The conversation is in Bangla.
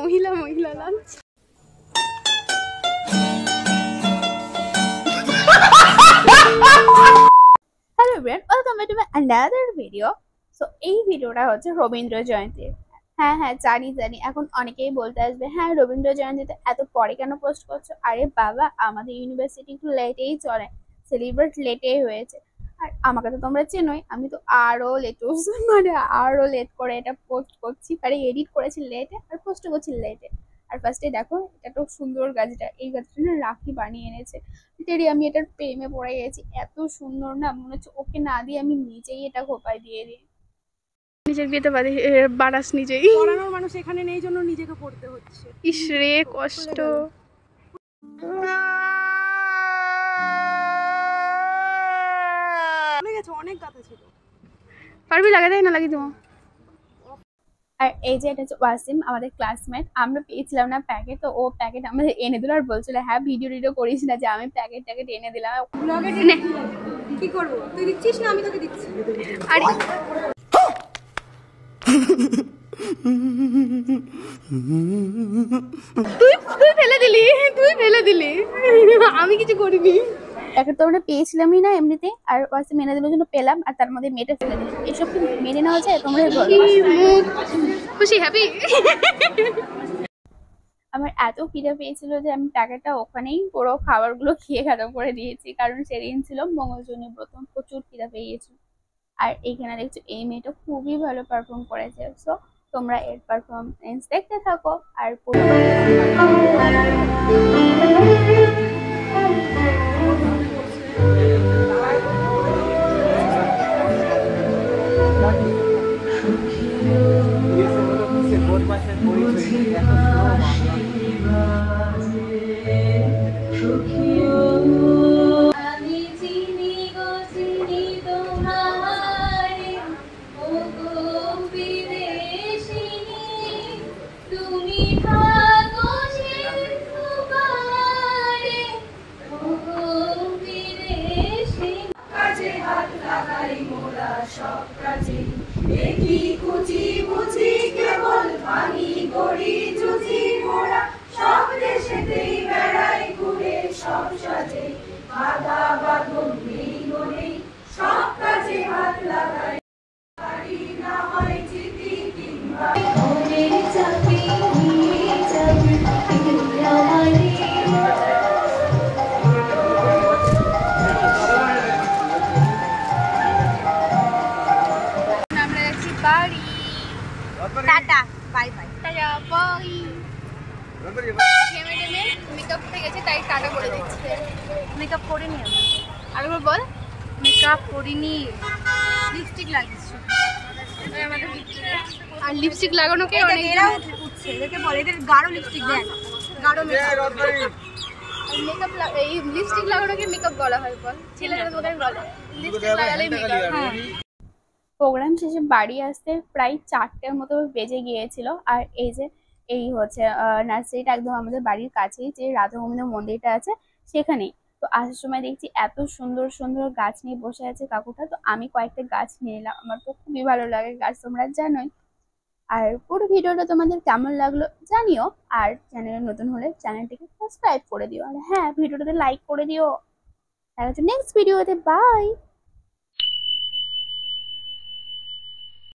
মহিলা মহিলা lunch. Hello friend, welcome back to my another video. So এই ভিডিওটা হচ্ছে রবীন্দ্র জয়ন্তীর। হ্যাঁ হ্যাঁ জানি জানি, এখন অনেকেই বলতে আসবে হ্যাঁ রবীন্দ্র জয়ন্তীতে এত পরে কেন পোস্ট করছো। আরে বাবা, আমাদের ইউনিভার্সিটি একটু লেটেই চলে, সেলিব্রেট লেটেই হয়েছে। আর আমাকে তো তোমরা চেনোই, আমি তো আরো লেট মানে আরো লেট করে এটা পোস্ট করছি, আরে এডিট করেছি লেটে আর পোস্ট করছি লেটে। আর ফার্স্টে দেখো এটা তো সুন্দর গাছটা, এই গাছটা না রাখি বানিয়ে এনেছে। এটারই আমি এটার প্রেমে পড়ে গেছি, এত সুন্দর না, মনে হচ্ছে ওকে না দিয়ে আমি নিজেই এটা খোপায় দিয়ে দিই। নিজের বিয়েতে বাড়াস নিজেই, পড়ানোর মানুষ এখানে নেই জন্য নিজেকে পড়তে হচ্ছে। ইস রে কষ্ট। অনেক কথা ছিল, পারবি লাগাতে না লাগিয়ে দেবো। আর এই যে এটা হচ্ছে ওয়াসিম, আমাদের ক্লাসমেট। আমরা পেয়েছিলাম না প্যাকেট, তো ও প্যাকেট আমাদের এনে দিল আর বলছিল হ্যাঁ ভিডিও টিডিও করিস না যে আমি প্যাকেট ট্যাকেট এনে দিলাম। কি করবো, তুই দিচ্ছিস না আমি তোকে দিচ্ছি। আরে তুই ফেলে দিলি, তুই ফেলে দিলি, আমি কিছু করিনি। প্যাকেট তো আমরা পেয়েছিলামই না এমনিতে, আর ওয়াসিম এনে দিল জন্য পেলাম, আর তার মধ্যে মেয়েটা ফেলে দিল। এসব কি মেনে নেওয়া যায়? তোমরা খুশি হ্যাপি। আমার এত খিদে পেয়েছিল যে আমি প্যাকেটটা ওখানেই পুরো খাবারগুলো খেয়ে খতম করে দিয়েছি, কারণ সেদিন ছিল মঙ্গলজনী ব্রত, প্রচুর খিদে পেয়ে গেছিল। আর এইখানে দেখছো এই মেয়েটা খুবই ভালো পারফর্ম করেছে। সো তোমরা এর পারফরমেন্স দেখতে থাকো। আর tata bye bye, tata bye. Makeup হয়ে গেছে তাই টাটা বলে দিচ্ছি। মেকআপ করিনি আমি, আরেকবার বল। মেকআপ করিনি, লিপস্টিক লাগিয়েছি। আর লিপস্টিক লাগানোকে অনেক এরা উঠছে, এদেরকে বলে এদের গাঢ় লিপস্টিক দেন, গাঢ় মেকআপ। মেকআপ এই লিপস্টিক লাগানোকে মেকআপ বলা হয় বল, ছেলেরা তোদের বলে লিপস্টিক লাগালেই মেকআপ। প্রোগ্রাম শেষে বাড়ি আসতে প্রায় 4টের মতো বেজে গিয়েছিল। আর এই যে এই হচ্ছে নার্সারিটা একদম আমাদের বাড়ির কাছেই, যে রাধা গোবিন্দ মন্দিরটা আছে সেখানেই। তো আসার সময় দেখছি এত সুন্দর সুন্দর গাছ নিয়ে বসে আছে কাকুটা, তো আমি কয়েকটা গাছ নিয়ে এলাম, আমার তো খুবই ভালো লাগে গাছ, তোমরা জানোই। আর পুরো ভিডিওটা তোমাদের কেমন লাগলো জানিও, আর চ্যানেলে নতুন হলে চ্যানেলটিকে সাবস্ক্রাইব করে দিও, আর হ্যাঁ ভিডিওটাতে লাইক করে দিও। দেখা হচ্ছে নেক্সট ভিডিওতে, বাই।